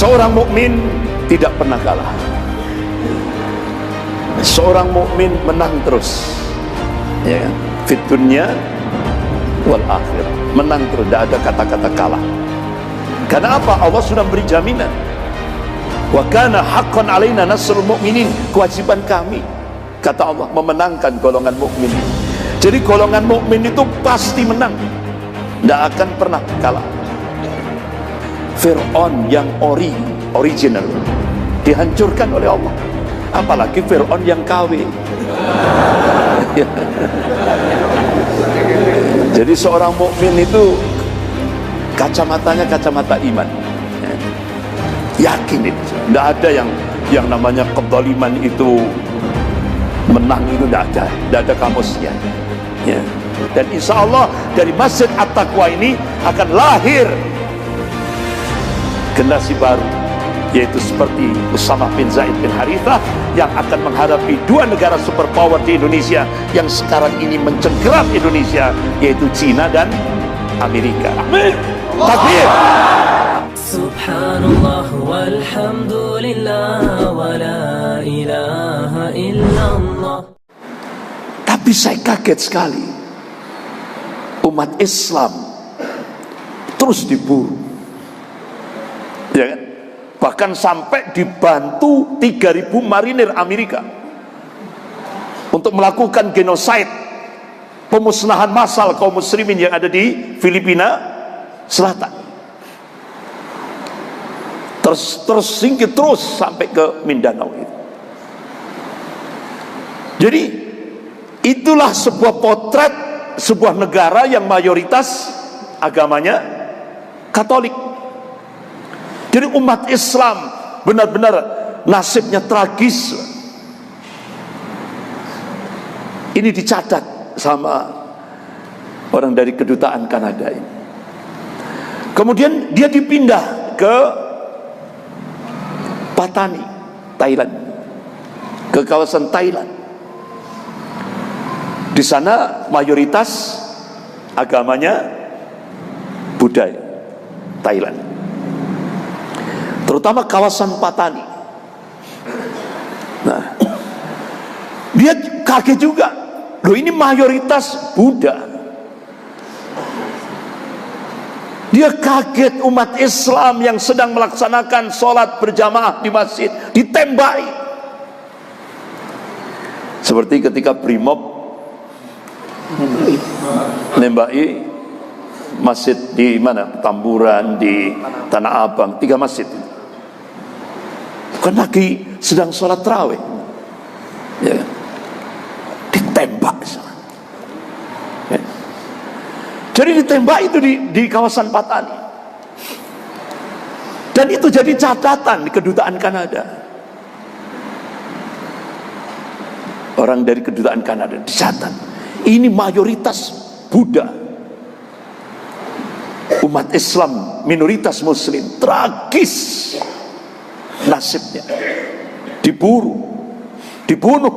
Seorang mukmin tidak pernah kalah. Seorang mukmin menang terus, ya kan? Fit dunya wal akhirah, menang terus, tidak ada kata-kata kalah. Karena apa? Allah sudah beri jaminan. Wa kana haqqan alaina nasrul mu'minin, kewajiban kami, kata Allah, memenangkan golongan mukmin. Jadi golongan mukmin itu pasti menang, tidak akan pernah kalah. Fir'aun yang original dihancurkan oleh Allah, apalagi Fir'aun yang KW. Jadi seorang mukmin itu kacamatanya kacamata iman, yakin itu. Tidak ada yang namanya kezaliman itu menang, itu tidak ada kamusnya, ya. Dan insya Allah dari Masjid At-Taqwa ini akan lahir generasi baru, yaitu seperti Usamah bin Zaid bin Harithah yang akan menghadapi dua negara superpower di Indonesia yang sekarang ini mencengkeram Indonesia, yaitu Cina dan Amerika. Amin. Takbir. Subhanallah walhamdulillah wa la ilaha illallah. Tapi saya kaget sekali, umat Islam terus diburu, ya kan? Bahkan sampai dibantu 3.000 marinir Amerika untuk melakukan genosida, pemusnahan massal kaum muslimin yang ada di Filipina Selatan. Tersingkir terus sampai ke Mindanao itu. Jadi itulah sebuah potret sebuah negara yang mayoritas agamanya Katolik. Jadi umat Islam benar-benar nasibnya tragis. Ini dicatat sama orang dari kedutaan Kanada ini. Kemudian dia dipindah ke Patani, Thailand, ke kawasan Thailand. Di sana mayoritas agamanya Buddha, Thailand, terutama kawasan Patani. Nah, dia kaget juga, loh ini mayoritas Buddha. Dia kaget umat Islam yang sedang melaksanakan sholat berjamaah di masjid ditembaki. Seperti ketika Brimob nembaki masjid di mana? Tamburan, di Tanah Abang, 3 masjid. Bukan lagi sedang sholat tarawih, ya, ditembak. Ya. Jadi ditembak itu di kawasan Patani. Dan itu jadi catatan di kedutaan Kanada. Orang dari kedutaan Kanada dicatat, ini mayoritas Buddha. Umat Islam minoritas Muslim, tragis nasibnya, diburu, dibunuh,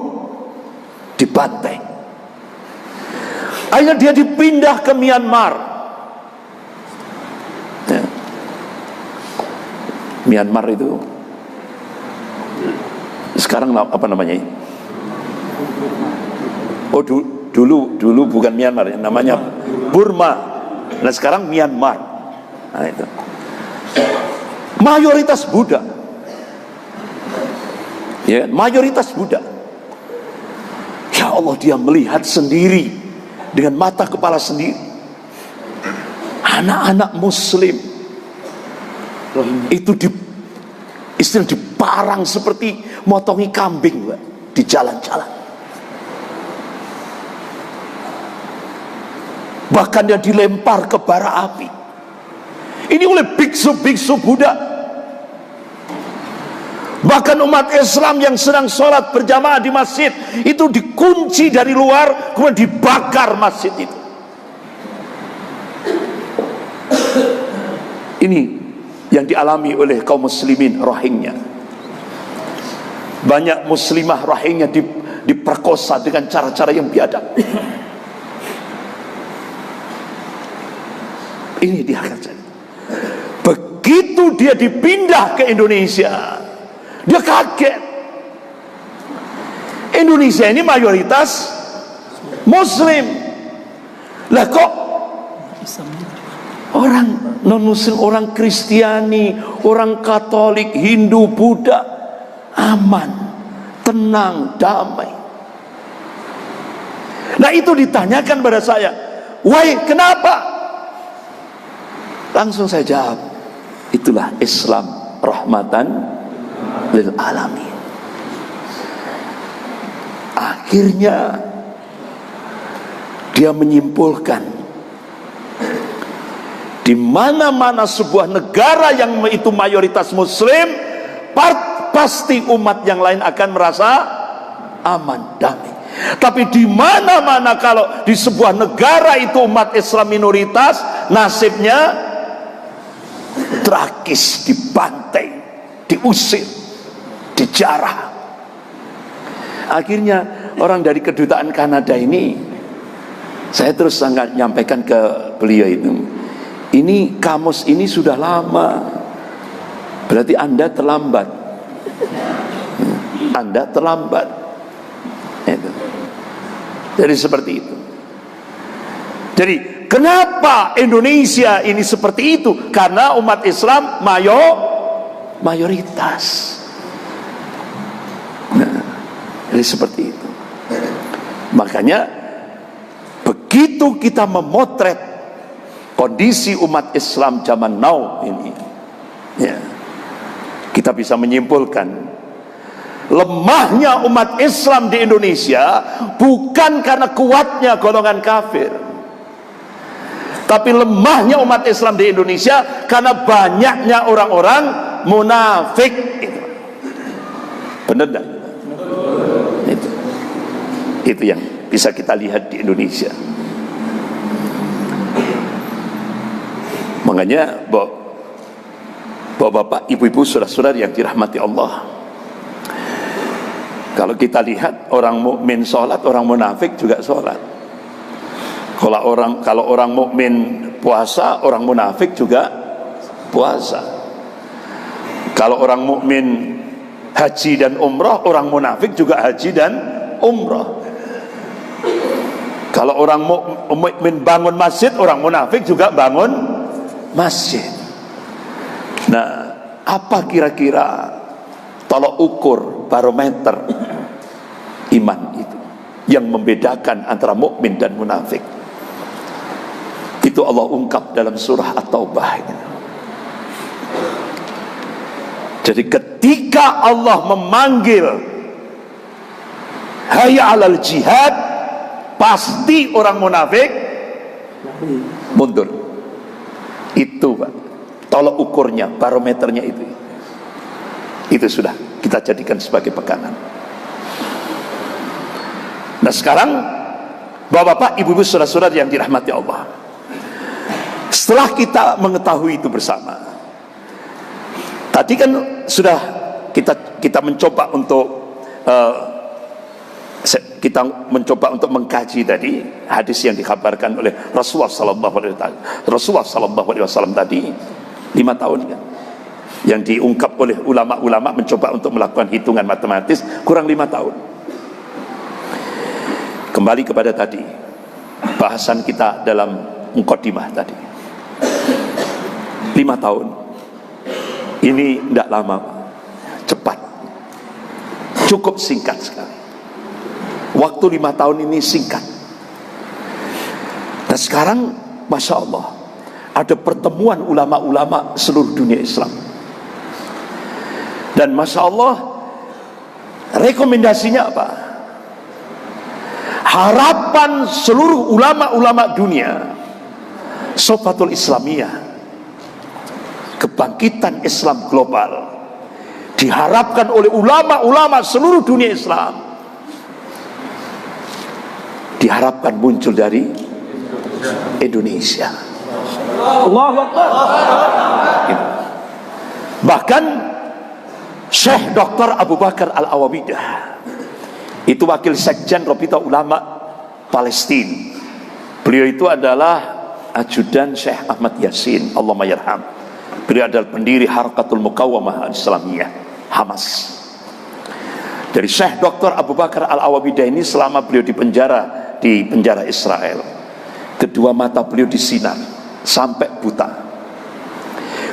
dibantai. Akhirnya dia dipindah ke Myanmar, ya. Myanmar itu sekarang apa namanya? Oh, dulu bukan Myanmar, namanya Burma. Nah sekarang Myanmar. Nah itu mayoritas Buddha, ya, mayoritas Buddha. Ya Allah, dia melihat sendiri dengan mata kepala sendiri, anak-anak Muslim itu istilah diparang seperti motongi kambing, Pak, di jalan-jalan. Bahkan dia dilempar ke bara api. Ini oleh biksu-biksu Buddha. Bahkan umat Islam yang sedang sholat berjamaah di masjid itu dikunci dari luar, kemudian dibakar masjid itu. Ini yang dialami oleh kaum muslimin Rohingya. Banyak muslimah Rohingya diperkosa dengan cara-cara yang biadab. Ini dia kerja. Begitu begitu dia dipindah ke Indonesia, dia kaget. Indonesia ini mayoritas Muslim. Lah kok orang non-Muslim, orang Kristiani, orang Katolik, Hindu, Buddha aman, tenang, damai. Nah itu ditanyakan pada saya, why, kenapa? Langsung saya jawab, itulah Islam rahmatan lil alamin. Akhirnya dia menyimpulkan, di mana-mana sebuah negara yang itu mayoritas Muslim, pasti umat yang lain akan merasa aman, damai. Tapi di mana-mana kalau di sebuah negara itu umat Islam minoritas, nasibnya tragis, dibantai, diusir, dijarah. Akhirnya orang dari kedutaan Kanada ini, saya terus sangat nyampaikan ke beliau itu, ini kamus ini sudah lama, berarti Anda terlambat. Anda terlambat. Itu. Jadi seperti itu. Jadi kenapa Indonesia ini seperti itu? Karena umat Islam mayoritas. Jadi seperti itu. Makanya begitu kita memotret kondisi umat Islam zaman now ini, ya, kita bisa menyimpulkan lemahnya umat Islam di Indonesia bukan karena kuatnya golongan kafir, tapi lemahnya umat Islam di Indonesia karena banyaknya orang-orang munafik. Benar tak? Itu yang bisa kita lihat di Indonesia. Makanya bapak-bapak, ibu-ibu, saudara-saudara yang dirahmati Allah, kalau kita lihat orang mukmin sholat, orang munafik juga sholat. Kalau orang mukmin puasa, orang munafik juga puasa. Kalau orang mukmin haji dan umrah, orang munafik juga haji dan umrah. Kalau orang mukmin bangun masjid, orang munafik juga bangun masjid. Nah, apa kira-kira tolok ukur barometer iman itu yang membedakan antara mukmin dan munafik? Itu Allah ungkap dalam surah At-Taubah. Jadi ketika Allah memanggil hayya 'alal jihad, pasti orang munafik mundur. Itu Pak, tolok ukurnya, barometernya itu sudah kita jadikan sebagai pegangan. Nah sekarang bapak-bapak, ibu-ibu, saudara-saudara yang dirahmati Allah, setelah kita mengetahui itu bersama, tadi kan sudah kita mencoba untuk mengkaji tadi hadis yang dikabarkan oleh Rasulullah sallallahu alaihi wasallam tadi 5 tahun kan, yang diungkap oleh ulama-ulama mencoba untuk melakukan hitungan matematis, kurang 5 tahun. Kembali kepada tadi bahasan kita dalam mukadimah tadi, 5 tahun ini tidak lama, cepat, cukup singkat sekali. Waktu 5 tahun ini singkat. Nah sekarang Masya Allah, ada pertemuan ulama-ulama seluruh dunia Islam. Dan Masya Allah, rekomendasinya apa? Harapan seluruh ulama-ulama dunia, Sofatul Islamiyah, kebangkitan Islam global, diharapkan oleh ulama-ulama seluruh dunia Islam, diharapkan muncul dari Indonesia. Allahu Akbar. Bahkan Syekh Dr. Abu Bakar Al-Awabidah, itu wakil sekjen Rabita Ulama Palestina. Beliau itu adalah ajudan Syekh Ahmad Yasin, Allahumma yarham. Beliau adalah pendiri Harakatul Muqawamah Al-Islamiyah, Hamas. Dari Syekh Dr. Abu Bakar Al-Awabidah ini, selama beliau di penjara Israel, kedua mata beliau disinar sampai buta.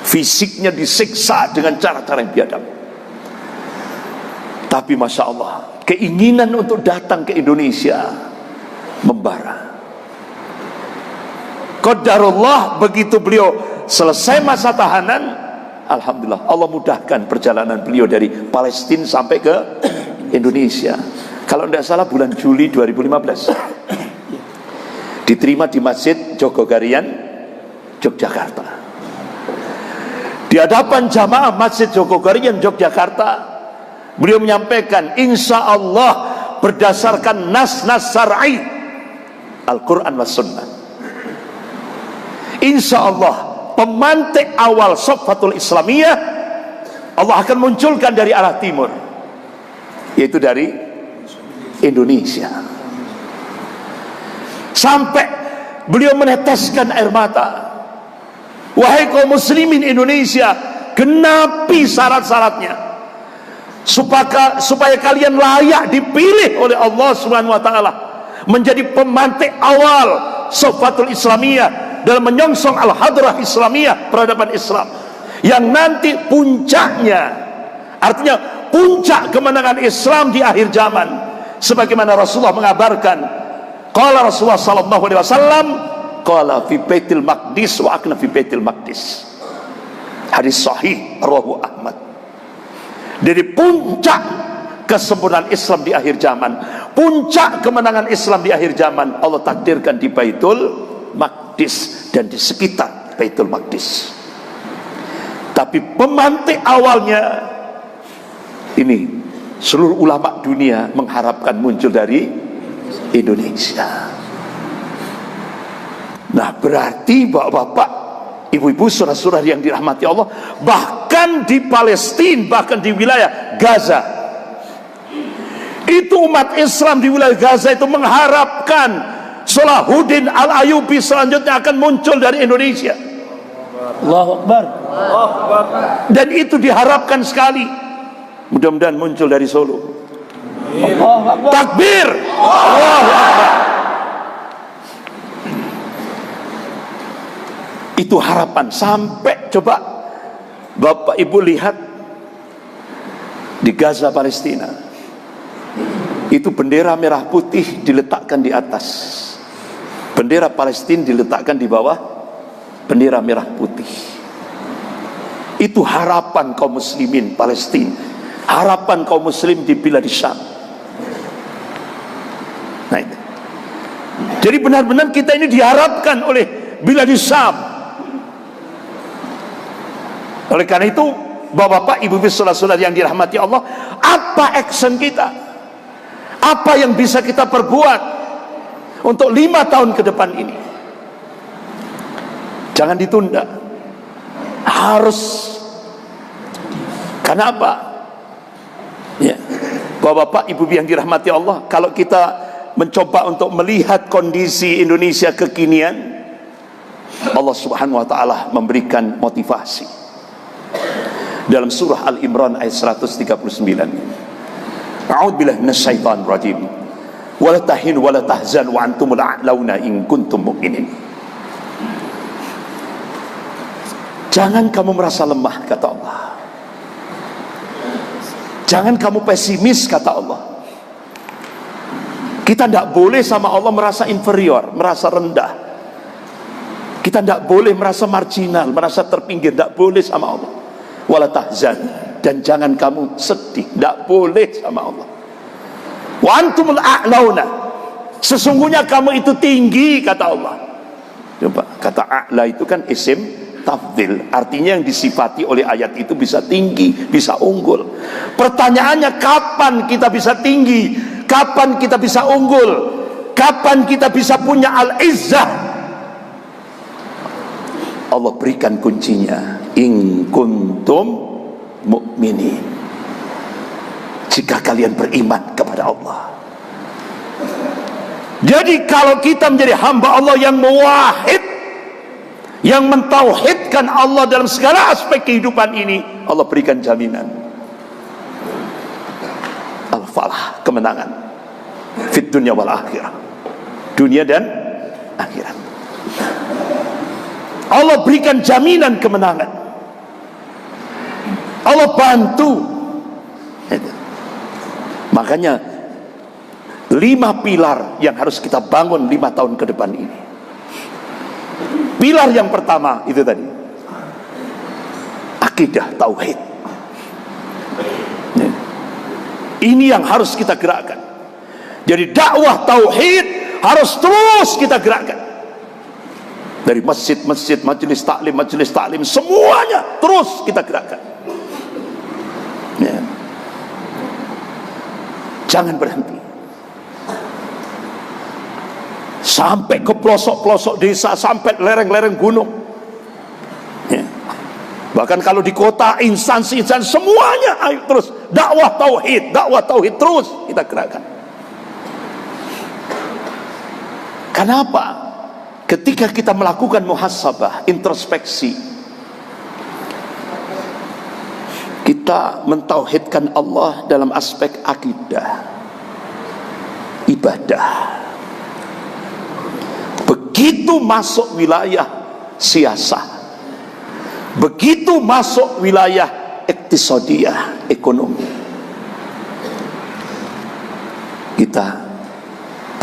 Fisiknya disiksa dengan cara-cara yang biadab. Tapi Masya Allah, keinginan untuk datang ke Indonesia membara. Qadarullah, begitu beliau selesai masa tahanan, alhamdulillah Allah mudahkan perjalanan beliau dari Palestina sampai ke Indonesia. Kalau tidak salah bulan Juli 2015 diterima di Masjid Jogogarian, Yogyakarta. Di hadapan jamaah Masjid Jogogarian, Yogyakarta, beliau menyampaikan, insya Allah berdasarkan nas-nas syar'i Al-Quran was Sunnah, insya Allah pemantik awal Sofatul Islamiyah Allah akan munculkan dari arah timur, yaitu dari Indonesia. Sampai beliau meneteskan air mata, wahai kaum muslimin Indonesia, genapi syarat-syaratnya supaya kalian layak dipilih oleh Allah Subhanahu wa taala menjadi pemantik awal Sofatul Islamiyah dalam menyongsong Al-Hadrah Islamiyah, peradaban Islam yang nanti puncaknya, artinya puncak kemenangan Islam di akhir zaman, sebagaimana Rasulullah mengabarkan, qala Rasulullah sallallahu alaihi wasallam, qala fi Baitul Maqdis wa akna fi Baitul Maqdis. Hadis sahih rawahu Ahmad. Dari puncak kesempurnaan Islam di akhir zaman, puncak kemenangan Islam di akhir zaman, Allah takdirkan di Baitul Maqdis dan di sekitar Baitul Maqdis. Tapi pemantik awalnya ini seluruh ulama dunia mengharapkan muncul dari Indonesia. Nah, berarti bapak-bapak, ibu-ibu, saudara-saudara yang dirahmati Allah, bahkan di Palestina, bahkan di wilayah Gaza, itu umat Islam di wilayah Gaza itu mengharapkan Salahuddin Al-Ayyubi selanjutnya akan muncul dari Indonesia. Allahu Akbar. Dan itu diharapkan sekali. Mudah-mudahan muncul dari Solo. Takbir. Allahu Akbar. Itu harapan. Sampai coba Bapak Ibu lihat di Gaza, Palestina, itu bendera merah putih diletakkan di atas, bendera Palestina diletakkan di bawah bendera merah putih. Itu harapan kaum muslimin Palestina, harapan kaum muslim di Bilad Syam. Nah, itu. Jadi benar-benar kita ini diharapkan oleh Bilad Syam. Oleh karena itu, bapak-bapak, ibu-ibu, saudara-saudara yang dirahmati Allah, apa action kita? Apa yang bisa kita perbuat untuk 5 tahun ke depan ini? Jangan ditunda, harus. Karena apa? Ya, bapak-bapak, ibu-ibu yang dirahmati Allah, kalau kita mencoba untuk melihat kondisi Indonesia kekinian, Allah Subhanahu wa taala memberikan motivasi dalam surah Al-Imran ayat 139. A'udzubillahi minasyaitonir rajim. Wala tahinu wala tahzanu wa antumul a'launa in kuntum mu'minin. Jangan kamu merasa lemah, kata Allah. Jangan kamu pesimis, kata Allah. Kita tidak boleh sama Allah merasa inferior, merasa rendah. Kita tidak boleh merasa marginal, merasa terpinggir. Tidak boleh sama Allah. Wala tahzan, dan jangan kamu sedih, tidak boleh sama Allah. Wa antumul a'launa, sesungguhnya kamu itu tinggi, kata Allah. Coba, kata a'la itu kan isim tafdil, artinya yang disifati oleh ayat itu bisa tinggi, bisa unggul. Pertanyaannya, kapan kita bisa tinggi? Kapan kita bisa unggul? Kapan kita bisa punya al-izzah? Allah berikan kuncinya, in kuntum mu'minin, jika kalian beriman kepada Allah. Jadi kalau kita menjadi hamba Allah yang muwahhid, yang mentauhidkan Allah dalam segala aspek kehidupan ini, Allah berikan jaminan al-falah, kemenangan fit dunya wal akhirah, dunia dan akhirat. Allah berikan jaminan kemenangan, Allah bantu. Makanya 5 pilar yang harus kita bangun 5 tahun ke depan ini. Pilar yang pertama itu tadi, akidah tauhid. Ini yang harus kita gerakkan. Jadi dakwah tauhid harus terus kita gerakkan. Dari masjid-masjid, majelis taklim, semuanya terus kita gerakkan. Ya. Jangan berhenti. Sampai ke pelosok-pelosok desa, sampai lereng-lereng gunung. Ya. Bahkan kalau di kota, instansi-instansi semuanya, ayo terus dakwah tauhid terus kita gerakkan. Kenapa? Ketika kita melakukan muhasabah, introspeksi, kita mentauhidkan Allah dalam aspek akidah, ibadah. Begitu masuk wilayah siasah, begitu masuk wilayah iktisadiyah, ekonomi, kita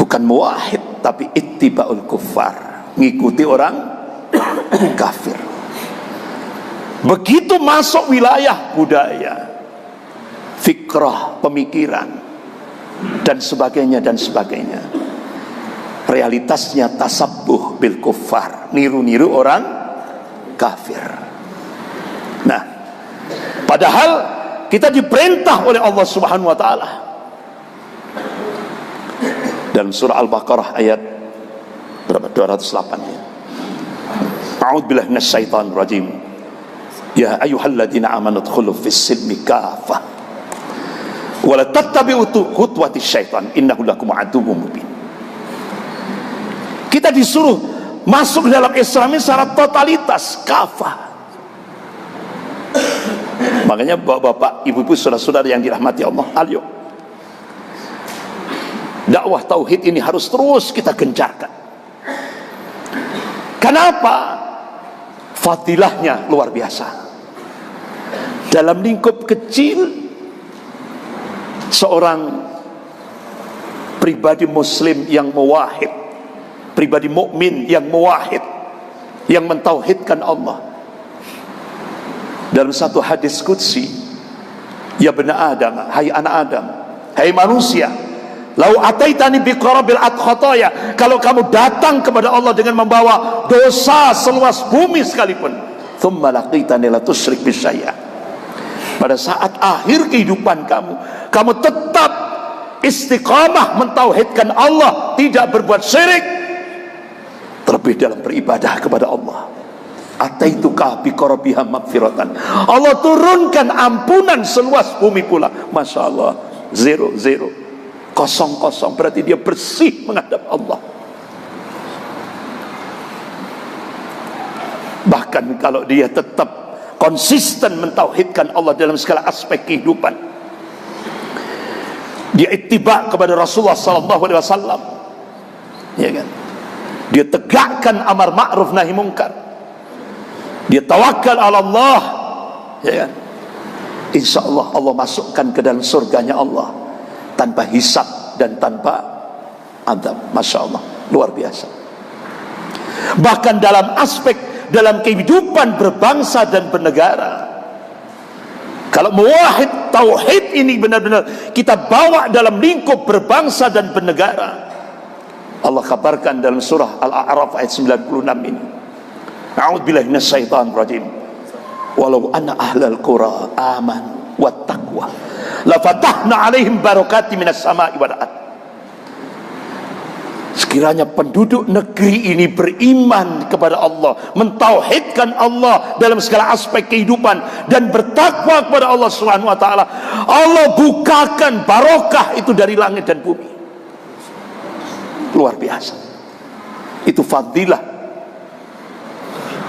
bukan muwahhid tapi ittiba'ul kuffar, ngikuti orang kafir. Begitu masuk wilayah budaya, fikrah, pemikiran, dan sebagainya, realitasnya tasabbuh bil kuffar, niru-niru orang kafir. Nah, padahal kita diperintah oleh Allah Subhanahu wa taala dalam surah Al-Baqarah ayat berapa? 208 ya. A'udzubillahi minasyaitonir rajim. Ya ayyuhalladzina amanu dkhulu fis silmi kafah wa la tattabi'u khutuwatis syaitan innahu lakum aduwwum mubin. Kita disuruh masuk dalam Islam ini secara totalitas, kafah. Makanya bapak-bapak, ibu-ibu, saudara-saudara yang dirahmati Allah, ayo dakwah tauhid ini harus terus kita gencarkan. Kenapa? Fadilahnya luar biasa. Dalam lingkup kecil, seorang pribadi muslim yang muwahhid, pribadi mukmin yang muwahhid, yang mentauhidkan Allah, dalam satu hadis qudsi, ya bena Adam, hai anak Adam, hai manusia, lau ataitani biqarabil adkhataya, kalau kamu datang kepada Allah dengan membawa dosa seluas bumi sekalipun, thumma laqitani la tusyrik bi syai'a, pada saat akhir kehidupan kamu tetap istiqamah mentauhidkan Allah, tidak berbuat syirik, terlebih dalam beribadah kepada Allah, ataituka biqarabiha maghfiratan, Allah turunkan ampunan seluas bumi pula. Masya Allah, zero, kosong, berarti dia bersih menghadap Allah. Bahkan kalau dia tetap konsisten mentauhidkan Allah dalam segala aspek kehidupan, dia ittiba kepada Rasulullah SAW, ya kan? Dia tegakkan amar ma'ruf nahi mungkar, dia tawakal ala Allah, ya kan? Insya Allah Allah masukkan ke dalam surganya Allah tanpa hisab dan tanpa adab. Masya Allah, luar biasa. Bahkan dalam kehidupan berbangsa dan bernegara, kalau muwahhid tauhid ini benar-benar kita bawa dalam lingkup berbangsa dan bernegara, Allah kabarkan dalam surah Al-A'raf ayat 96 ini, a'udzubillahi minasyaitonir rajim, walau anna ahlal qura aman wattaqwa la fatahna 'alaihim barakatim minas sama'i wal ardh. Sekiranya penduduk negeri ini beriman kepada Allah, mentauhidkan Allah dalam segala aspek kehidupan, dan bertakwa kepada Allah Subhanahu wa taala, Allah bukakan barokah itu dari langit dan bumi. Luar biasa. Itu fadilah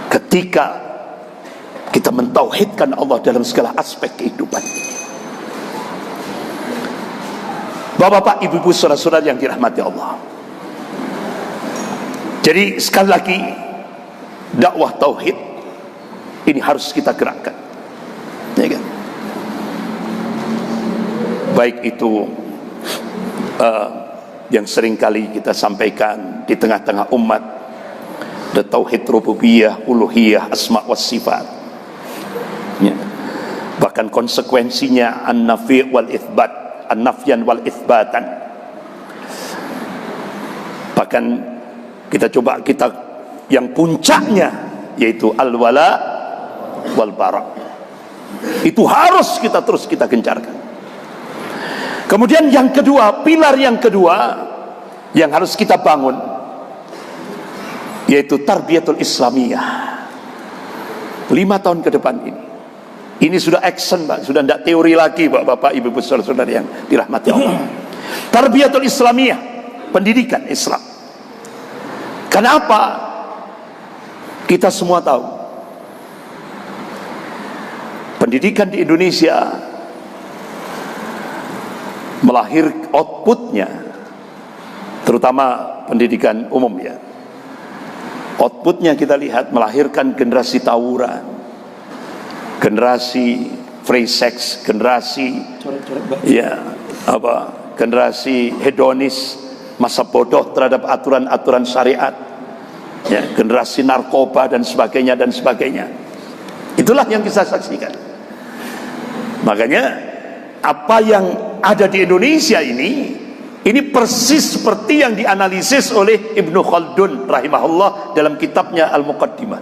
ketika kita mentauhidkan Allah dalam segala aspek kehidupan. Bapak-bapak, ibu-ibu, saudara-saudara yang dirahmati Allah. Jadi sekali lagi, dakwah tauhid ini harus kita gerakkan, ya kan? Baik itu yang sering kali kita sampaikan di tengah-tengah umat, ada tauhid rububiyah, uluhiyah, asma wa sifat, ya. Bahkan konsekuensinya an-nafi wal itsbat, an-nafyan wal itsbatan. Bahkan kita yang puncaknya yaitu al-wala wal bara. Itu harus kita terus kita gencarkan. Kemudian yang kedua, pilar yang kedua yang harus kita bangun yaitu tarbiyatul islamiyah. 5 tahun ke depan ini sudah action, Pak, sudah tidak teori lagi, Bapak, Ibu, saudara-saudara yang dirahmati Allah. Tarbiyatul islamiyah, pendidikan Islam. Kenapa? Kita semua tahu pendidikan di Indonesia outputnya, terutama pendidikan umum ya, outputnya kita lihat melahirkan generasi tawuran, generasi free sex, generasi generasi hedonis, masa bodoh terhadap aturan-aturan syariat, ya, generasi narkoba dan sebagainya dan sebagainya. Itulah yang kita saksikan. Makanya apa yang ada di Indonesia ini persis seperti yang dianalisis oleh Ibnu Khaldun rahimahullah dalam kitabnya Al-Muqaddimah.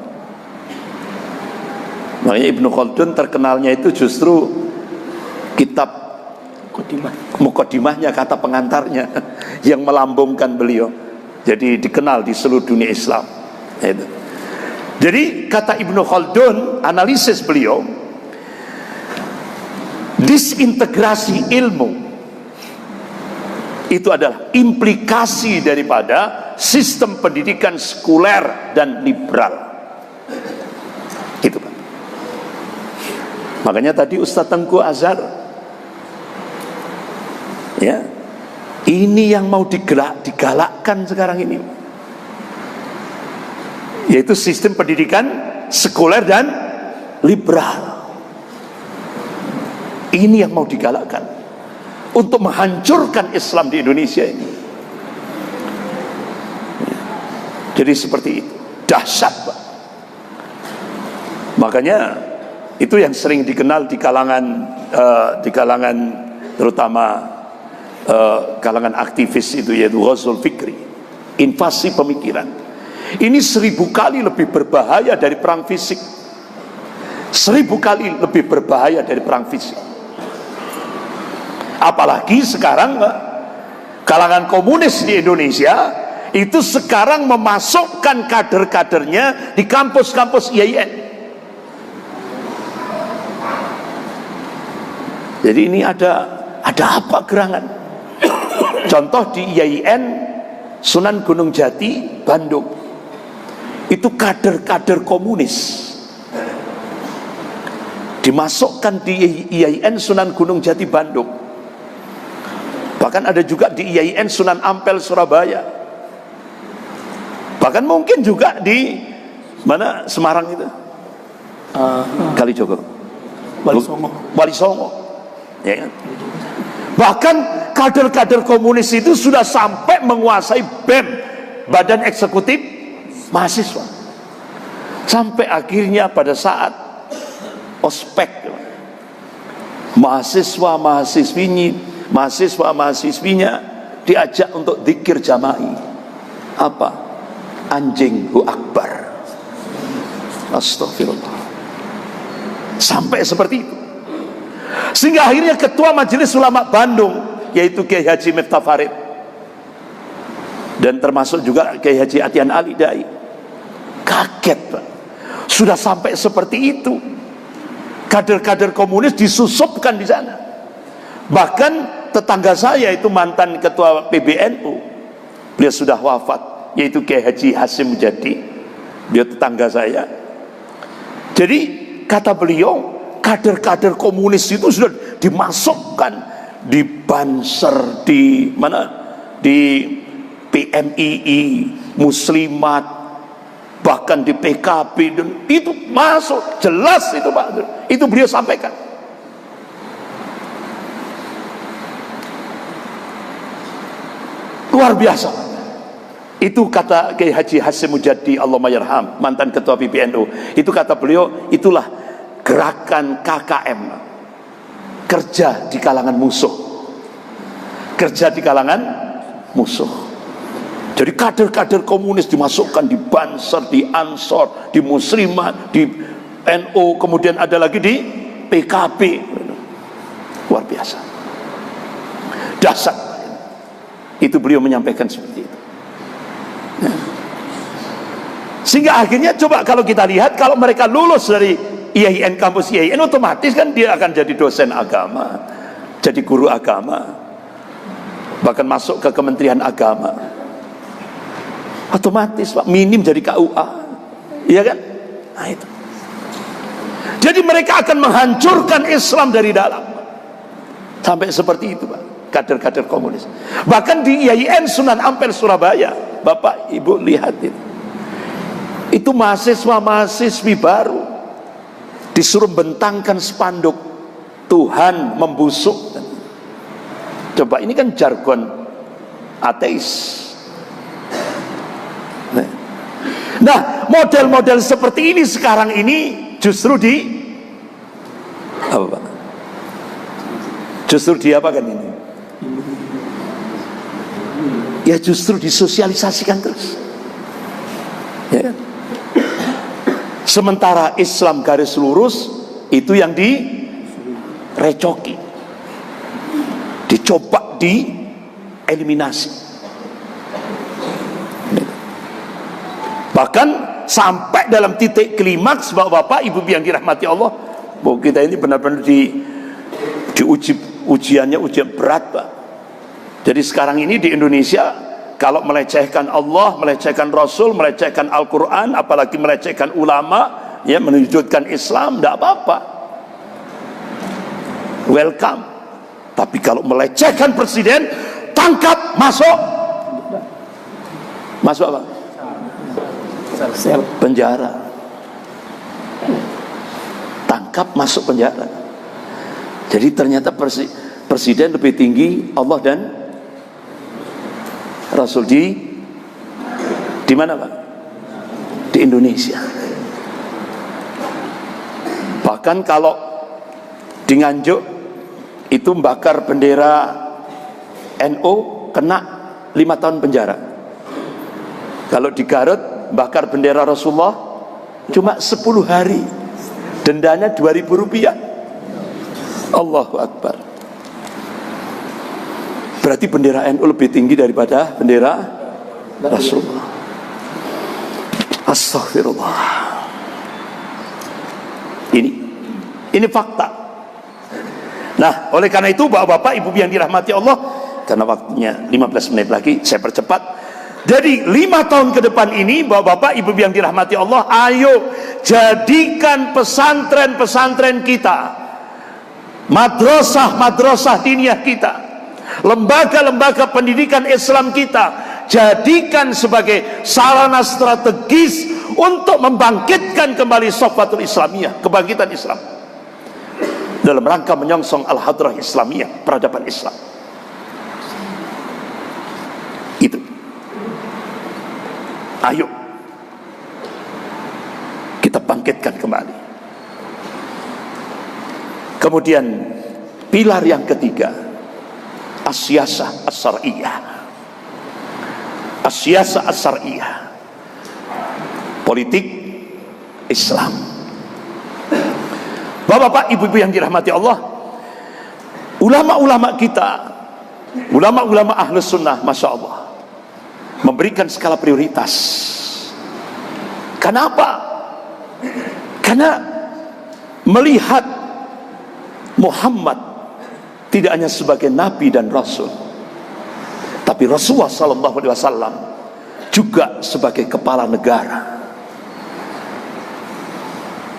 Makanya Ibnu Khaldun terkenalnya itu justru kitab Muqaddimahnya, kata pengantarnya yang melambungkan beliau. Jadi dikenal di seluruh dunia Islam. Itu. Jadi kata Ibnu Khaldun, analisis beliau, disintegrasi ilmu itu adalah implikasi daripada sistem pendidikan sekuler dan liberal. Itu, Pak. Makanya tadi Ustadz Tengku Azhar, ya, ini yang mau digalakkan sekarang ini, yaitu sistem pendidikan sekuler dan liberal. Ini yang mau digalakkan untuk menghancurkan Islam di Indonesia ini. Jadi seperti itu, dahsyat, Pak. Makanya itu yang sering dikenal di kalangan terutama kalangan aktivis itu, yaitu ghazul fikri, invasi pemikiran. Ini 1000 kali lebih berbahaya dari perang fisik. 1000 kali lebih berbahaya dari perang fisik. Apalagi sekarang kalangan komunis di Indonesia itu sekarang memasukkan kader-kadernya di kampus-kampus IAIN. Jadi ini ada apa gerangan? Contoh di IAIN Sunan Gunung Jati, Bandung, itu kader-kader komunis dimasukkan di IAIN Sunan Gunung Jati, Bandung. Bahkan ada juga di IAIN Sunan Ampel, Surabaya. Bahkan mungkin juga di mana, Semarang itu, Kalijogo, Wali Songo, ya kan? Bahkan kader-kader komunis itu sudah sampai menguasai BEM, Badan Eksekutif Mahasiswa. Sampai akhirnya pada saat ospek, mahasiswa-mahasiswinya diajak untuk zikir jama'i. Apa? Anjinghu akbar. Astagfirullah. Sampai seperti itu. Sehingga akhirnya Ketua Majelis Ulama Bandung, yaitu Kiai Haji Miftah Farid, dan termasuk juga Kiai Haji Atian Ali Dai, kaget, Pak. Sudah sampai seperti itu. Kader-kader komunis disusupkan di sana. Bahkan tetangga saya itu mantan ketua PBNU, beliau sudah wafat, yaitu Kiai Haji Hasim Mujadi. Dia tetangga saya, Jadi kata beliau, kader-kader komunis itu sudah dimasukkan di Banser, di mana, di PMII, Muslimat, bahkan di PKB, dan itu masuk jelas itu Pak. Itu beliau sampaikan. Luar biasa. Itu kata Kiai Haji Hasyim Mujadi Allahumayarham, mantan ketua PBNU. Itu kata beliau, itulah gerakan KKM, kerja di kalangan musuh. Kerja di kalangan musuh. Jadi kader-kader komunis dimasukkan di Banser, di Ansor, di Muslimat, di NU, kemudian ada lagi di PKB. Luar biasa. Dahsyat. Itu beliau menyampaikan seperti itu. Sehingga akhirnya coba kalau kita lihat, kalau mereka lulus dari IAIN, kampus IAIN, otomatis kan dia akan jadi dosen agama, jadi guru agama, bahkan masuk ke Kementerian Agama. Otomatis Pak, minim jadi KUA, iya kan? Nah itu. Jadi mereka akan menghancurkan Islam dari dalam. Sampai seperti itu Pak, kader-kader komunis. Bahkan di IAIN Sunan Ampel Surabaya, Bapak Ibu lihat itu mahasiswa-mahasiswi baru disuruh bentangkan spanduk Tuhan membusuk. Coba, ini kan jargon ateis. Nah, model-model seperti ini sekarang ini justru di apa Pak? Justru di apa kan ini? Ya justru disosialisasikan terus. Ya kan? Sementara Islam garis lurus itu yang direcoki, dicoba dieliminasi. Bahkan sampai dalam titik klimaks, Bapak Ibu yang dirahmati Allah, bahwa kita ini benar-benar diuji, ujiannya ujian berat Pak. Jadi sekarang ini di Indonesia, kalau melecehkan Allah, melecehkan Rasul, melecehkan Al-Quran, apalagi melecehkan ulama, ya, menunjukkan Islam, tidak apa-apa, welcome. Tapi kalau melecehkan presiden, tangkap, masuk apa? Sel penjara. Tangkap, masuk penjara. Jadi ternyata presiden lebih tinggi Allah dan Rasul di mana Pak? Di Indonesia. Bahkan kalau di Nganjuk itu membakar bendera NU kena 5 tahun penjara. Kalau di Garut bakar bendera Rasulullah cuma 10 hari, dendanya Rp2.000. Allahu Akbar. Berarti bendera NU lebih tinggi daripada bendera Rasulullah. Astaghfirullah. Ini fakta. Nah, oleh karena itu Bapak-bapak, Ibu yang dirahmati Allah, karena waktunya 15 menit lagi, saya percepat. Jadi 5 tahun ke depan ini, Bapak-bapak, Ibu yang dirahmati Allah, ayo jadikan pesantren-pesantren kita, madrasah-madrasah diniyah kita, lembaga-lembaga pendidikan Islam kita, jadikan sebagai sarana strategis untuk membangkitkan kembali Sofatul Islamiyah, kebangkitan Islam, dalam rangka menyongsong Al-Hadrah Islamiyah, peradaban Islam. Itu. Ayo kita bangkitkan kembali. Kemudian pilar yang ketiga, as-siyasah as-syar'iyyah. As-siyasah as-syar'iyyah, politik Islam. Bapak-bapak, Ibu-ibu yang dirahmati Allah, ulama-ulama kita, ulama-ulama Ahlus Sunnah, Masya Allah, memberikan skala prioritas. Kenapa? Karena melihat Muhammad tidak hanya sebagai Nabi dan Rasul, tapi Rasulullah SAW juga sebagai kepala negara.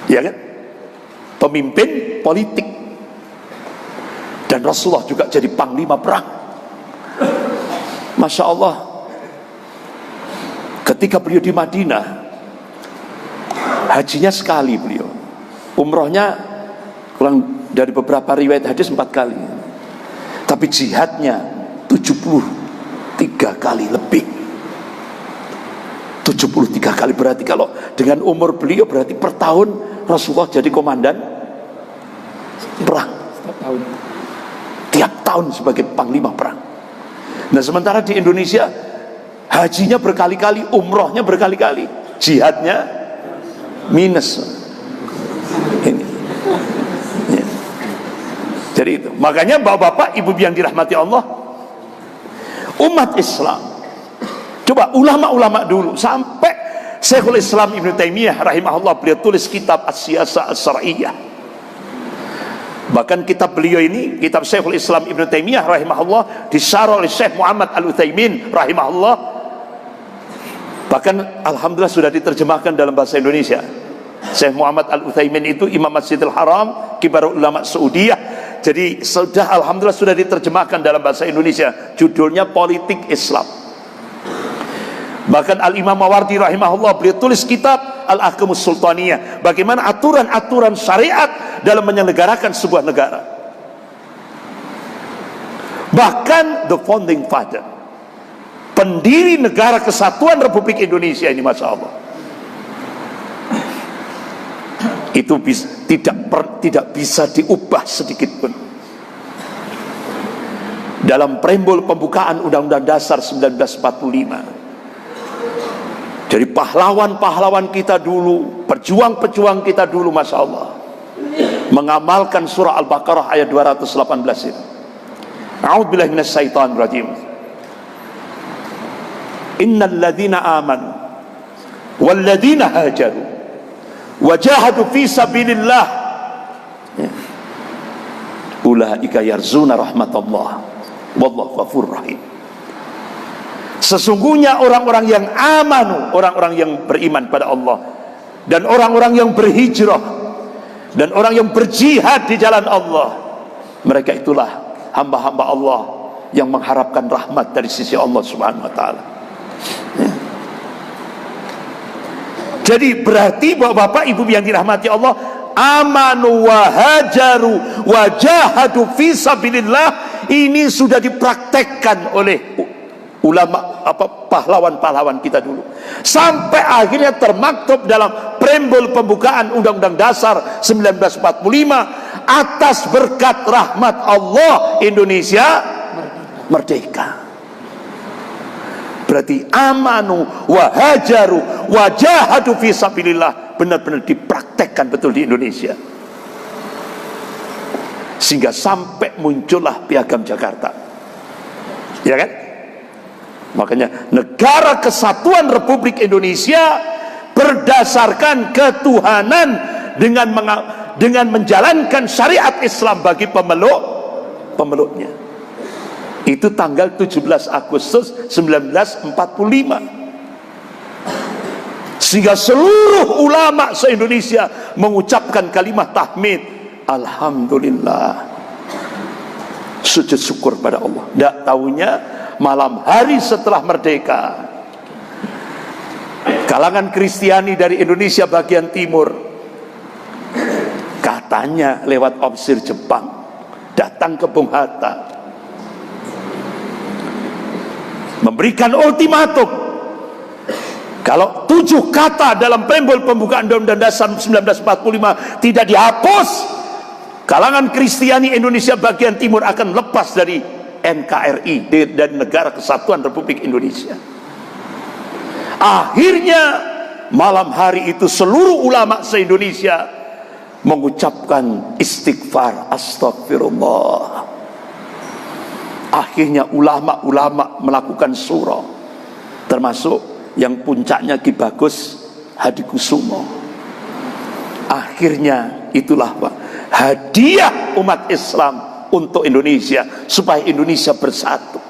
Ya kan? Pemimpin politik. Dan Rasulullah juga jadi panglima perang. Masya Allah. Ketika beliau di Madinah, hajinya sekali beliau, umrohnya kurang dari beberapa riwayat hadis 4 kali, tapi jihadnya 73 kali lebih. 73 kali, berarti kalau dengan umur beliau berarti per tahun Rasulullah jadi komandan perang. Tiap tahun sebagai panglima perang. Nah sementara di Indonesia hajinya berkali-kali, umrohnya berkali-kali, jihadnya minus. Ini. Ya. Jadi itu. Makanya bapak-bapak, ibu yang dirahmati Allah, umat Islam, coba ulama-ulama dulu sampai Syekhul Islam Ibnu Taimiyah rahimahullah, beliau tulis kitab As-Siyasah As-Syar'iyyah. Bahkan kitab beliau ini, kitab Syekhul Islam Ibnu Taimiyah rahimahullah, disyarah oleh Syekh Muhammad Al-Utsaimin rahimahullah. Bahkan alhamdulillah sudah diterjemahkan dalam bahasa Indonesia. Syekh Muhammad Al-Utsaimin itu Imam Masjidil Haram, kibarul ulama Saudiyah. Jadi sudah alhamdulillah sudah diterjemahkan dalam bahasa Indonesia. Judulnya Politik Islam. Bahkan Al-Imam Mawardi rahimahullah, beliau tulis kitab Al-Ahkamus Sultaniyah, bagaimana aturan-aturan syariat dalam menyelenggarakan sebuah negara. Bahkan the founding father, pendiri negara kesatuan Republik Indonesia ini, Masya Allah, itu tidak bisa diubah sedikit pun. Dalam preambul pembukaan Undang-Undang Dasar 1945, dari pahlawan-pahlawan kita dulu, pejuang-pejuang kita dulu, Masya Allah, mengamalkan surah Al-Baqarah ayat 218 ini. A'udzubillahi minasyaitonir rajim. Innal ladzina amanu wal ladzina hajaru wajahadu fi sabilillah ulaika yarzuna rahmatullah wallahu ghafurur rahim. Sesungguhnya orang-orang yang amanu, orang-orang yang beriman pada Allah, dan orang-orang yang berhijrah, dan orang yang berjihad di jalan Allah, mereka itulah hamba-hamba Allah yang mengharapkan rahmat dari sisi Allah Subhanahu wa ta'ala. Ya. Jadi berarti bapak-bapak, ibu yang dirahmati Allah, amanu wa hajaru wa jahadu fi sabilillah, ini sudah dipraktekkan oleh ulama, pahlawan-pahlawan kita dulu, sampai akhirnya termaktub dalam preambul pembukaan Undang-Undang Dasar 1945, atas berkat rahmat Allah Indonesia merdeka. Berarti amanu wa hajaru wa jahadu fi sabilillah benar-benar dipraktekkan betul di Indonesia, sehingga sampai muncullah Piagam Jakarta, ya kan? Makanya negara kesatuan Republik Indonesia berdasarkan ketuhanan dengan menjalankan syariat Islam bagi pemeluknya. Itu tanggal 17 Agustus 1945. Sehingga seluruh ulama se-Indonesia mengucapkan kalimat tahmid, alhamdulillah, sujud syukur pada Allah. Tidak tahunya malam hari setelah merdeka, kalangan Kristiani dari Indonesia bagian timur, katanya lewat opsir Jepang, datang ke Bung Hatta, memberikan ultimatum, kalau 7 kata dalam preambul pembukaan Undang-Undang Dasar 1945 tidak dihapus, kalangan Kristiani Indonesia bagian timur akan lepas dari NKRI dan Negara Kesatuan Republik Indonesia. Akhirnya malam hari itu seluruh ulama se-Indonesia mengucapkan istighfar, astagfirullah. Akhirnya ulama-ulama melakukan surah, termasuk yang puncaknya Ki Bagus Hadikusumo. Akhirnya itulah Pak, hadiah umat Islam untuk Indonesia, supaya Indonesia bersatu,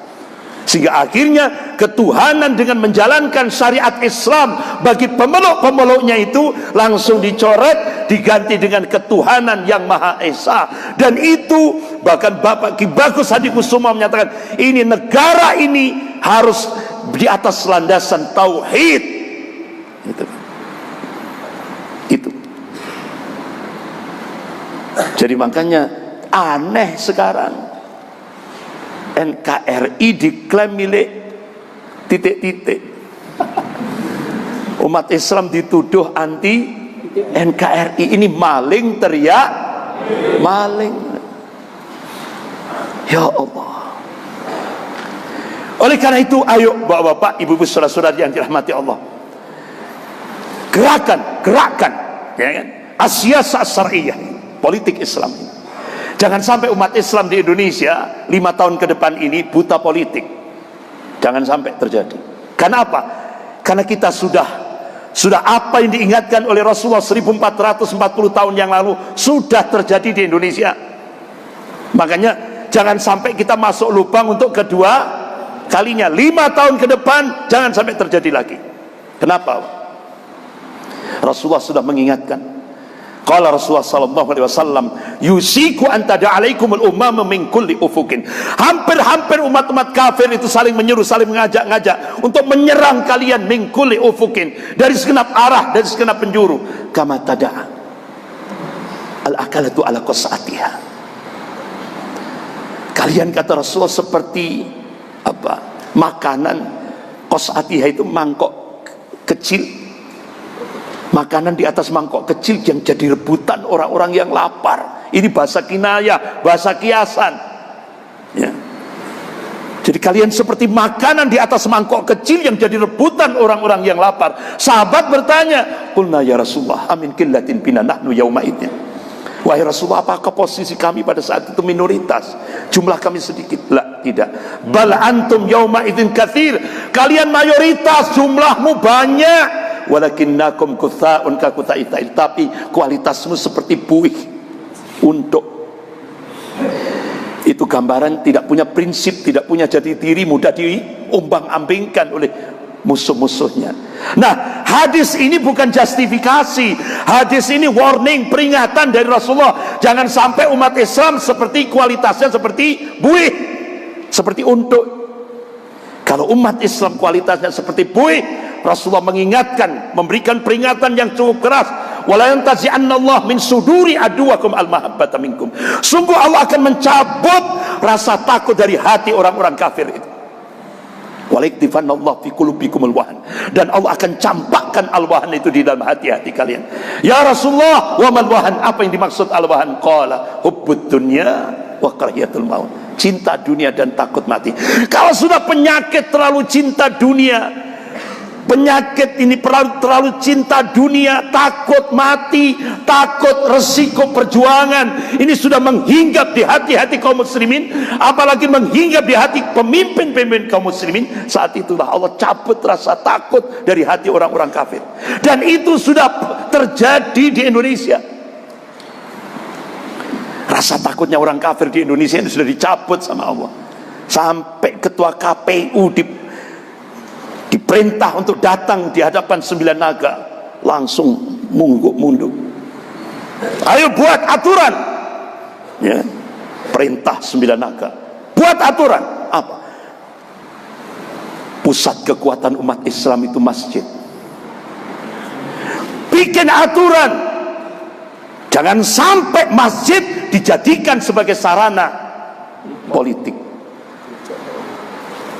Sehingga akhirnya ketuhanan dengan menjalankan syariat Islam bagi pemeluk-pemeluknya itu langsung dicoret, diganti dengan ketuhanan yang Maha Esa. Dan itu bahkan Bapak Ki Bagus Hadikusumo menyatakan, ini negara ini harus di atas landasan tauhid. Itu. Jadi makanya aneh sekarang NKRI diklaim milik titik-titik. Umat Islam dituduh anti NKRI. Ini maling, teriak maling. Ya Allah. Oleh karena itu, ayo bapak-bapak, ibu-ibu, saudara-saudari yang dirahmati Allah, gerakan ya kan, as-siyasah syar'iyyah, politik Islam ini. Jangan sampai umat Islam di Indonesia 5 tahun ke depan ini buta politik. Jangan sampai terjadi. Karena apa? Karena kita sudah apa yang diingatkan oleh Rasulullah 1440 tahun yang lalu sudah terjadi di Indonesia. Makanya jangan sampai kita masuk lubang untuk kedua kalinya. 5 tahun ke depan jangan sampai terjadi lagi. Kenapa? Rasulullah sudah mengingatkan. Qala Rasulullah sallallahu alaihi wasallam, yusiku an tada'alaikumul ummama min kulli ufukin. Hampir-hampir umat-umat kafir itu saling menyuruh, saling mengajak-ngajak untuk menyerang kalian min kulli ufukin, dari segenap arah, dari segenap penjuru. Kama tada'a al-akalatu ala qas'atiha. Kalian, kata Rasulullah, seperti apa? Makanan qas'atiha itu mangkok kecil. Makanan di atas mangkok kecil yang jadi rebutan orang-orang yang lapar. Ini bahasa kinayah, bahasa kiasan ya. Jadi kalian seperti makanan di atas mangkok kecil yang jadi rebutan orang-orang yang lapar. Sahabat bertanya, qulna ya Rasulullah amin qillatin bina nahnu yauma idzin. Wahai Rasulullah, apakah posisi kami pada saat itu minoritas, jumlah kami sedikit? La, tidak. Bal antum yauma idzin katsir. Kalian mayoritas, jumlahmu banyak. Walakinnakum kutsa'un ka kutsa'il, tapi kualitasmu seperti buih untuk. Itu gambaran tidak punya prinsip, tidak punya jati diri, mudah diombang-ambingkan oleh musuh-musuhnya. Nah, hadis ini bukan justifikasi. Hadis ini warning, peringatan dari Rasulullah. Jangan sampai umat Islam seperti kualitasnya seperti buih, seperti untuk. Kalau umat Islam kualitasnya seperti buih, Rasulullah mengingatkan, memberikan peringatan yang cukup keras. Wala yantazi'anna Allah min suduri aduwakum al-mahabbata minkum. Sungguh Allah akan mencabut rasa takut dari hati orang-orang kafir itu. Walaktifanna Allah fi qulubikumul wahan. Dan Allah akan campakkan al-wahan itu di dalam hati-hati kalian. Ya Rasulullah, wa mal wahan? Apa yang dimaksud al-wahan? Qala hubbud dunya wa karahiyatul maut. Cinta dunia dan takut mati. Kalau sudah penyakit terlalu cinta dunia, penyakit ini terlalu cinta dunia, takut mati, takut resiko perjuangan, ini sudah menghinggap di hati-hati kaum muslimin, apalagi menghinggap di hati pemimpin-pemimpin kaum muslimin. Saat itulah Allah cabut rasa takut dari hati orang-orang kafir. Dan itu sudah terjadi di Indonesia. Rasa takutnya orang kafir di Indonesia ini sudah dicabut sama Allah. Sampai ketua KPU diperintah untuk datang di hadapan 9 naga, langsung mundur. Ayo buat aturan ya. Perintah 9 naga, buat aturan. Apa? Pusat kekuatan umat Islam itu masjid. Bikin aturan, jangan sampai masjid dijadikan sebagai sarana politik.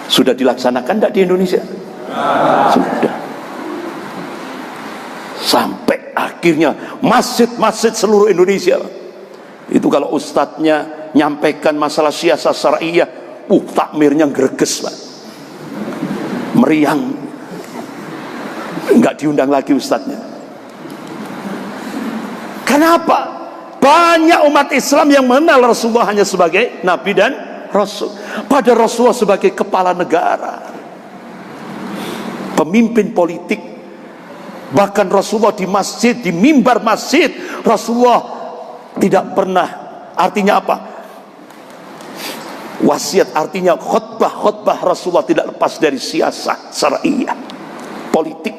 Sudah dilaksanakan tidak di Indonesia? Sudah. Sampai akhirnya masjid-masjid seluruh Indonesia itu kalau ustadznya nyampaikan masalah siyasah syar'iyyah, takmirnya greges, Pak. Meriang. Enggak diundang lagi ustadznya. Kenapa? Banyak umat Islam yang mengenal Rasulullah hanya sebagai Nabi dan Rasul. Pada Rasulullah sebagai kepala negara, pemimpin politik. Bahkan Rasulullah di masjid, di mimbar masjid, Rasulullah tidak pernah, artinya apa? Wasiat artinya khutbah Rasulullah tidak lepas dari siasah syariah, politik.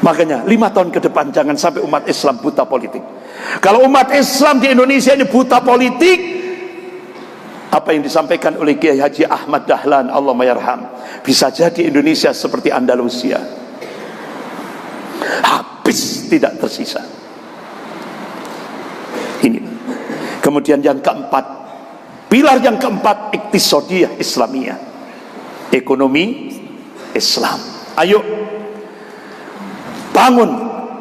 Makanya 5 tahun ke depan jangan sampai umat Islam buta politik. Kalau umat Islam di Indonesia ini buta politik, apa yang disampaikan oleh Kiai Haji Ahmad Dahlan, Allahumma yarham, bisa jadi Indonesia seperti Andalusia, habis tidak tersisa. Ini. Kemudian yang keempat, pilar yang keempat, iktisadiyah Islamiyah, ekonomi Islam. Ayo bangun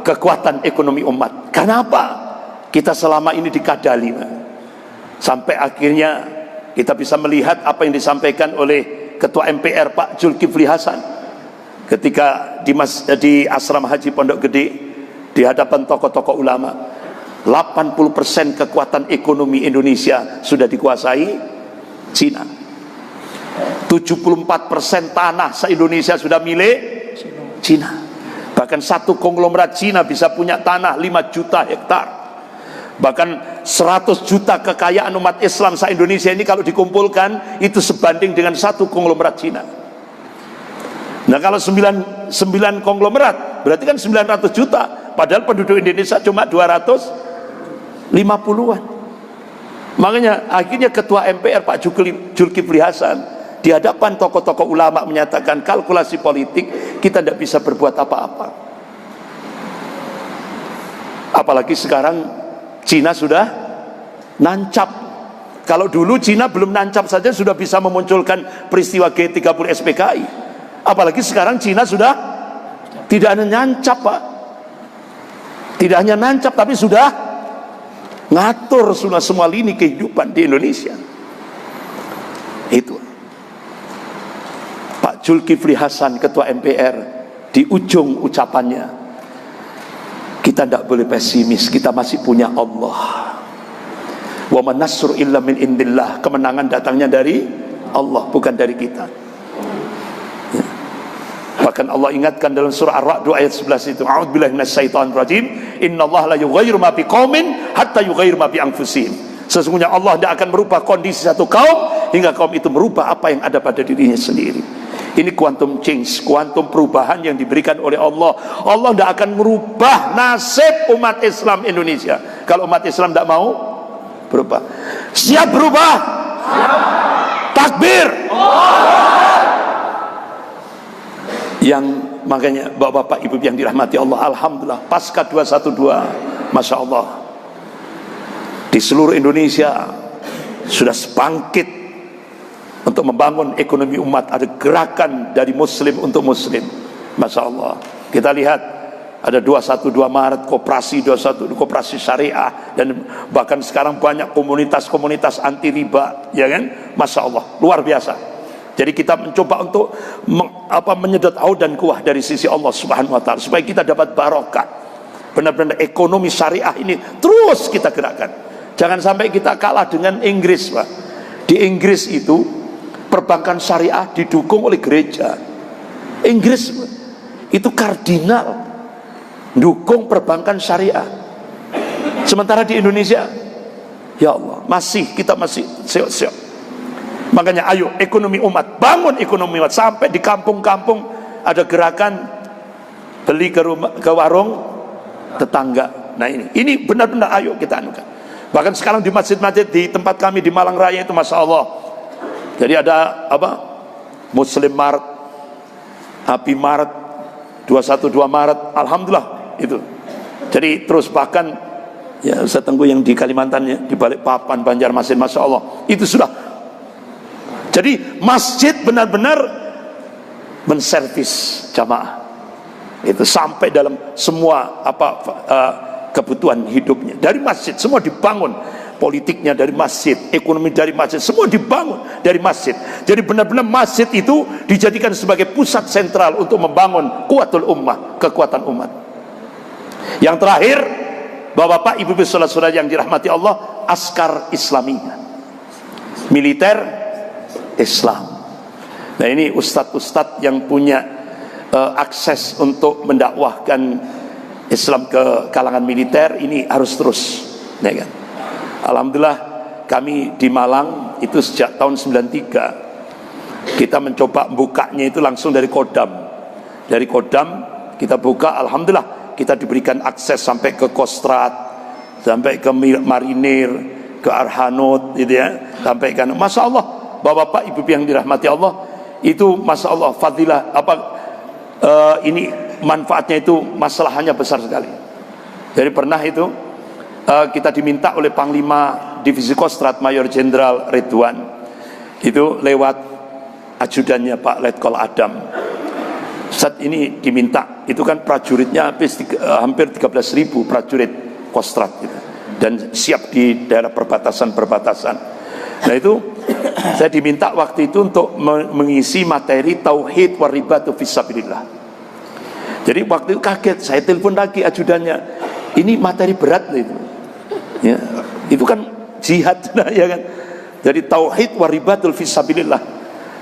kekuatan ekonomi umat. Kenapa kita selama ini dikadali, sampai akhirnya kita bisa melihat apa yang disampaikan oleh Ketua MPR Pak Zulkifli Hasan ketika di Asrama Haji Pondok Gede di hadapan tokoh-tokoh ulama. 80% kekuatan ekonomi Indonesia sudah dikuasai Cina. 74% tanah se-Indonesia sudah milik Cina. Bahkan satu konglomerat Cina bisa punya tanah 5 juta hektar. Bahkan 100 juta kekayaan umat Islam se-Indonesia ini kalau dikumpulkan itu sebanding dengan satu konglomerat Cina. Nah kalau 9 konglomerat berarti kan 900 juta, padahal penduduk Indonesia cuma 250-an. Makanya akhirnya Ketua MPR Pak Zulkifli Hasan di hadapan tokoh-tokoh ulama menyatakan kalkulasi politik kita tidak bisa berbuat apa-apa. Apalagi sekarang Cina sudah nancap. Kalau dulu Cina belum nancap saja sudah bisa memunculkan peristiwa G30 SPKI. Apalagi sekarang Cina sudah tidak hanya nancap, Pak. Tidak hanya nancap tapi sudah ngatur semua lini kehidupan di Indonesia. Itu Pak Zulkifli Hasan Ketua MPR di ujung ucapannya, kita tidak boleh pesimis, kita masih punya Allah. Wa man nasru illa min indillah, kemenangan datangnya dari Allah, bukan dari kita. Ya. Bahkan Allah ingatkan dalam surah Ar-Ra'd ayat 11 itu, a'udzubillahi minasyaitonir rajim, innallaha la yughayyiru ma biqaumin hatta yughayyiru ma bi anfusihim. Sesungguhnya Allah tidak akan merubah kondisi satu kaum hingga kaum itu merubah apa yang ada pada dirinya sendiri. Ini quantum change, kuantum perubahan yang diberikan oleh Allah. Allah tidak akan merubah nasib umat Islam Indonesia kalau umat Islam tidak mau berubah. Siap berubah? Takbir. Yang makanya bapak-bapak ibu yang dirahmati Allah, alhamdulillah pasca 212, masya Allah, di seluruh Indonesia sudah sebangkit untuk membangun ekonomi umat. Ada gerakan dari muslim untuk muslim, masya Allah. Kita lihat ada 212 Maret, koperasi 21, koperasi syariah, dan bahkan sekarang banyak komunitas-komunitas anti riba, ya kan, masya Allah, luar biasa. Jadi kita mencoba untuk menyedot haud dan kuah dari sisi Allah Subhanahu wa taala supaya kita dapat barokah. Benar-benar ekonomi syariah ini terus kita gerakkan. Jangan sampai kita kalah dengan Inggris, Pak. Di Inggris itu perbankan syariah didukung oleh gereja. Inggris itu kardinal dukung perbankan syariah. Sementara di Indonesia, ya Allah, kita masih seok-seok. Makanya ayo ekonomi umat, bangun ekonomi umat. Sampai di kampung-kampung ada gerakan beli ke warung tetangga. Nah ini benar-benar ayo kita anukan. Bahkan sekarang di masjid-masjid di tempat kami di Malang Raya itu masya Allah. Jadi ada apa? Muslim Mart, Happy Mart, 212 Maret, alhamdulillah itu. Jadi terus bahkan ya Ustaz Tengku yang di Kalimantan ya, di Balikpapan, Banjarmasin, masya Allah itu sudah. Jadi masjid benar-benar menservis jamaah itu sampai dalam semua kebutuhan hidupnya dari masjid, semua dibangun. Politiknya dari masjid, ekonomi dari masjid, semua dibangun dari masjid. Jadi benar-benar masjid itu dijadikan sebagai pusat sentral untuk membangun kuatul ummah, kekuatan umat. Yang terakhir, bapak-bapak, ibu-ibu saudara-saudara yang dirahmati Allah, askar Islamiyah, militer Islam. Nah ini ustadz-ustadz yang punya akses untuk mendakwahkan Islam ke kalangan militer ini harus terus, ya kan? Alhamdulillah kami di Malang itu sejak tahun 93 kita mencoba bukanya itu langsung dari Kodam. Dari Kodam kita buka, alhamdulillah kita diberikan akses sampai ke Kostrad, sampai ke Marinir, ke Arhanud, gitu ya, sampai kan, masya Allah, bapak-bapak, ibu yang dirahmati Allah, itu masya Allah fadilah ini manfaatnya itu masalahnya besar sekali. Jadi pernah itu kita diminta oleh Panglima Divisi Kostrad Mayor Jenderal Ridwan itu lewat ajudannya Pak Letkol Adam, saat ini diminta, itu kan prajuritnya hampir 13.000 prajurit Kostrad gitu, dan siap di daerah perbatasan. Nah itu saya diminta waktu itu untuk mengisi materi tauhid waribatu fisabilillah. Jadi waktu itu kaget, saya telepon lagi ajudannya, ini materi berat itu, ya, itu kan jihad, ya kan. Jadi tauhid waribatul fisabilillah.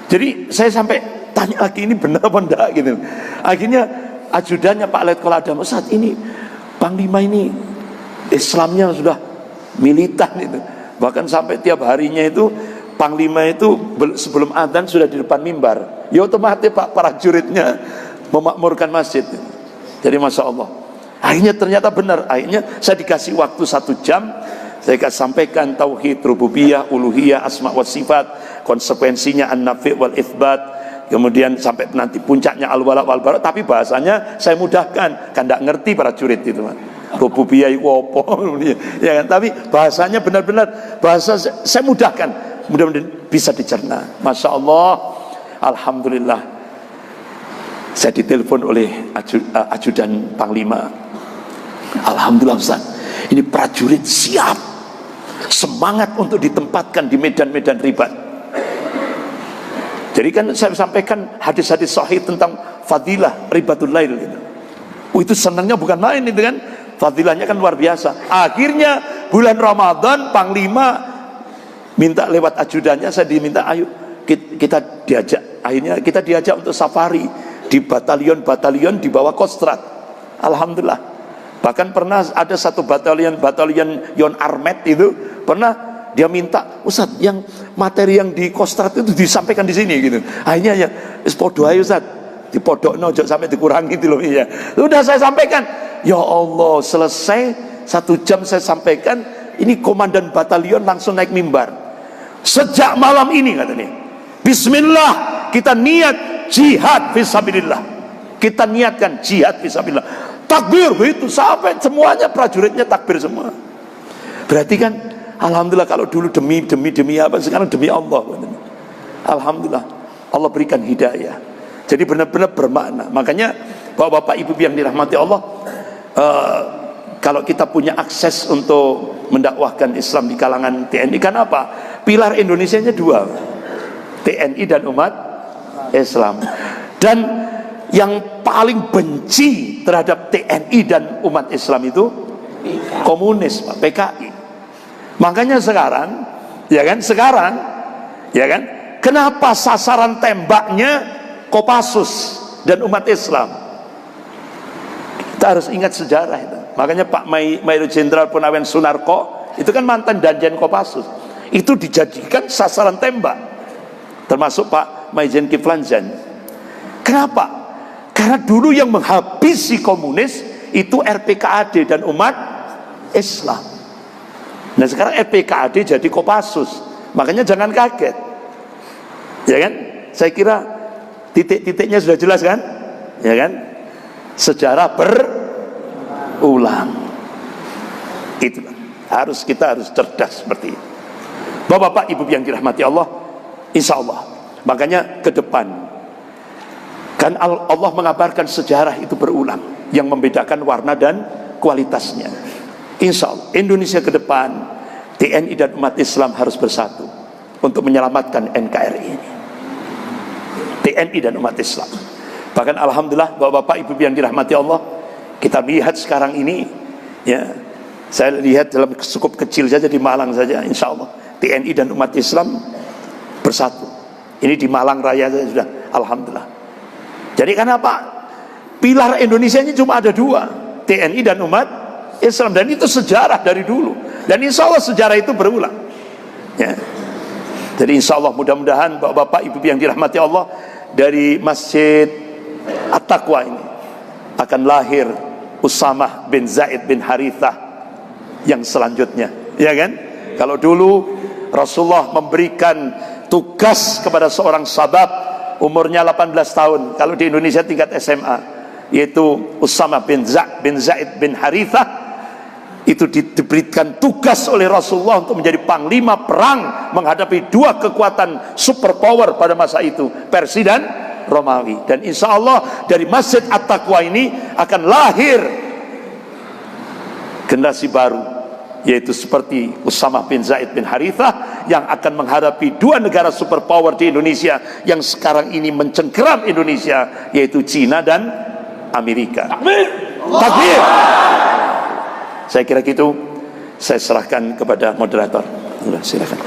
Jadi saya sampai tanya lagi, ini benar apa enggak gitu. Akhirnya ajudannya Pak Letkol Adam, saat ini Panglima ini Islamnya sudah militan itu. Bahkan sampai tiap harinya itu Panglima itu sebelum adzan sudah di depan mimbar. Ya otomatis Pak para juridnya memakmurkan masjid. Jadi masya Allah. Akhirnya ternyata benar. Akhirnya saya dikasih waktu 1 jam. Saya akan sampaikan tauhid rububiyah, uluhiyah, asma wa sifat, konsekuensinya an-nafi' wal itsbat, kemudian sampai nanti puncaknya al-wala wal bara, tapi bahasanya saya mudahkan, kan enggak ngerti para jurid itu, Pak. Rububiyah iku apa? Ya kan, tapi bahasanya benar-benar bahasa saya mudahkan, mudah-mudahan bisa dicerna. Masya Allah, alhamdulillah. Saya ditelepon oleh ajudan Panglima. Alhamdulillah Ustaz, ini prajurit siap, semangat untuk ditempatkan di medan-medan ribat. Jadi kan saya sampaikan hadis-hadis sahih tentang fadilah ribatul lail gitu. Itu senangnya bukan main itu kan, fadilahnya kan luar biasa. Akhirnya bulan Ramadan Panglima minta lewat ajudannya, saya diminta ayo kita diajak, akhirnya kita diajak untuk safari di batalion-batalion di bawah Kostrad. Alhamdulillah. Bahkan pernah ada satu batalion Yon Armet itu pernah dia minta, Ustaz, yang materi yang di Kostrad itu disampaikan di sini gitu. Akhirnya ya podo ayo Ustaz, dipodokno ojo sampai dikurangi itu loh ya. Sudah saya sampaikan. Ya Allah, selesai 1 jam saya sampaikan, ini komandan batalion langsung naik mimbar. Sejak malam ini katanya, bismillah, kita niat jihad fisabilillah. Kita niatkan jihad fisabilillah. Takbir begitu sampai semuanya prajuritnya takbir semua. Berarti kan alhamdulillah, kalau dulu demi apa, sekarang demi Allah. Alhamdulillah Allah berikan hidayah. Jadi benar-benar bermakna. Makanya bapak-bapak ibu yang dirahmati Allah, kalau kita punya akses untuk mendakwahkan Islam di kalangan TNI, kan apa? Pilar Indonesianya 2, TNI dan umat Islam. Dan yang paling benci terhadap TNI dan umat Islam itu komunis, PKI. Makanya sekarang, ya kan, kenapa sasaran tembaknya Kopassus dan umat Islam? Kita harus ingat sejarah itu. Makanya Pak Mayor Jenderal Purnawen Sunarko itu kan mantan Danjen Kopassus, itu dijadikan sasaran tembak, termasuk Pak Maijen Kiflanzen. Kenapa? Karena dulu yang menghabisi komunis itu RPKAD dan umat Islam. Nah sekarang RPKAD jadi Kopassus, makanya jangan kaget, ya kan? Saya kira titik-titiknya sudah jelas kan, ya kan? Sejarah berulang. Itu kita harus cerdas seperti itu. Bapak-bapak ibu yang dirahmati Allah, insya Allah. Makanya ke depan kan Allah mengabarkan sejarah itu berulang, yang membedakan warna dan kualitasnya. Insya Allah Indonesia ke depan, TNI dan umat Islam harus bersatu untuk menyelamatkan NKRI ini, TNI dan umat Islam. Bahkan alhamdulillah bapak-bapak ibu yang dirahmati Allah, kita lihat sekarang ini, ya, saya lihat dalam skup kecil saja di Malang saja, insya Allah TNI dan umat Islam bersatu. Ini di Malang Raya saja sudah, alhamdulillah. Jadi kenapa? Pilar Indonesianya cuma ada 2, TNI dan umat Islam, dan itu sejarah dari dulu, dan insya Allah sejarah itu berulang. Ya. Jadi insya Allah mudah-mudahan bapak-bapak, ibu-ibu yang dirahmati Allah, dari Masjid At-Taqwa ini akan lahir Usamah bin Zaid bin Harithah yang selanjutnya, ya kan? Kalau dulu Rasulullah memberikan tugas kepada seorang sahabat umurnya 18 tahun, kalau di Indonesia tingkat SMA, yaitu Usamah bin Zaid bin Harithah, itu diberikan tugas oleh Rasulullah untuk menjadi panglima perang menghadapi dua kekuatan superpower pada masa itu, Persia dan Romawi. Dan insya Allah dari Masjid At-Taqwa ini akan lahir generasi baru, yaitu seperti Usamah bin Zaid bin Harithah yang akan menghadapi dua negara superpower di Indonesia yang sekarang ini mencengkeram Indonesia, yaitu Cina dan Amerika. Takbir! Takbir! Saya kira gitu. Saya serahkan kepada moderator. Silakan.